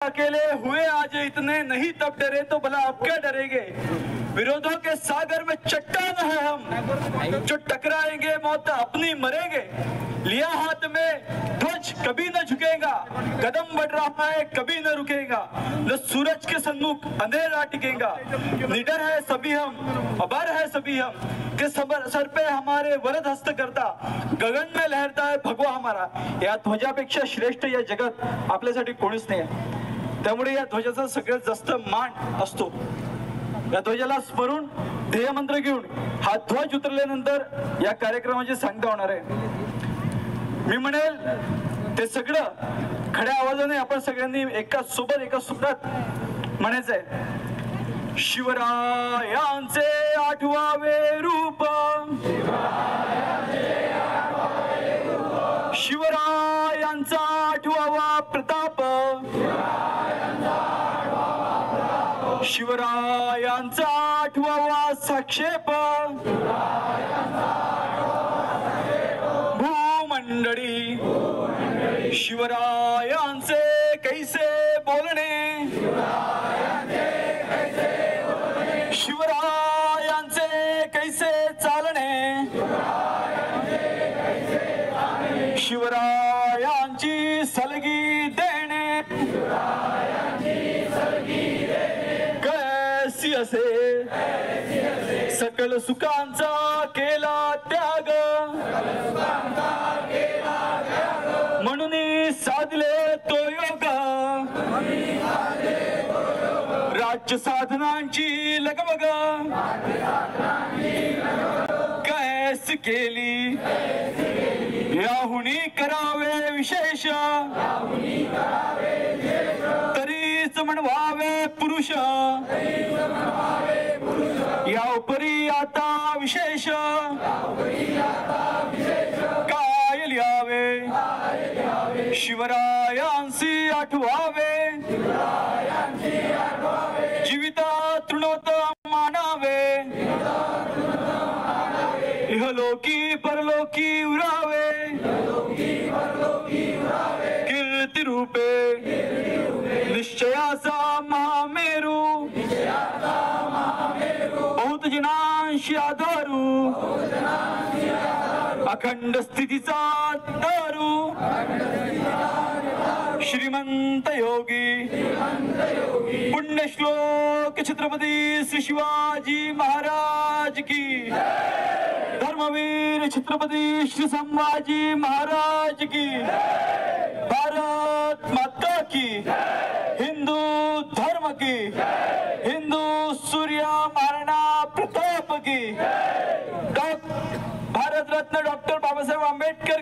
अकेले हुए आज इतने, नहीं तब डरे तो भला अब क्या डरेंगे। विरोधों के सागर में चट्टान है हम, जो टकराएंगे मौत अपनी मरेंगे। लिया हाथ में ध्वज कभी न झुकेगा, कदम बढ़ रहा है कभी न रुकेगा। न सूरज के सन्मुख अंधेरा टिकेगा, निडर है सभी हम, अबर है सभी हम, के सर पे हमारे वरद हस्त करता, गगन में लहरता है भगवा हमारा। या ध्वजापेक्षा श्रेष्ठ या जगात आपल्यासाठी कोणीच नाही आहे, त्यामुळे या ध्वजाचा सगळ्यात जास्त मान असतो। या ध्वजाला स्मरून ध्येयमंत्र घेऊन हा ध्वज उतरल्यानंतर या कार्यक्रमाची सांगता होणार आहे। मी म्हणेल ते सगळं खड्या आवाजाने आपण सगळ्यांनी एका सोबत एका सुरात म्हणायचंय। शिवरायांचे आठवावे रूप, शिवरायांचा आठवावा प्रताप, शिवरायांचा आठवावा साक्षेप। भूमंडळी शिवरायांचे कैसे बोलणे, शिवरायांचे कैसे चालणे, शिवरायांची सलगी देणे, कैसी असे सकल सुखांचा केला त्याग, म्हणून साधले तो योग, राज्य साधनांची लगबग कैस केली, याहुनी करावे विशेष, तरीच म्हणवावे पुरुष, या उपरी आता विशेष काय लिहावे, शिवरायांसी आठवावे, जीविता तृणोत मानावे, इहलोकी परलोकी उरावे, कीर्ती रूपे निश्चयाचा महामेरू, बहुत जनांशी आधारू, अखंड स्थितीचा दारू, श्रीमंत योगी पुण्यश्लोक छत्रपती श्री शिवाजी महाराज की, धर्मवीर छत्रपती श्री संभाजी महाराज की, भारत माता की, हिंदू धर्म की, हिंदू सूर्य महाराणा प्रताप की, भारत रत्न डॉक्टर बाबासाहेब आंबेडकर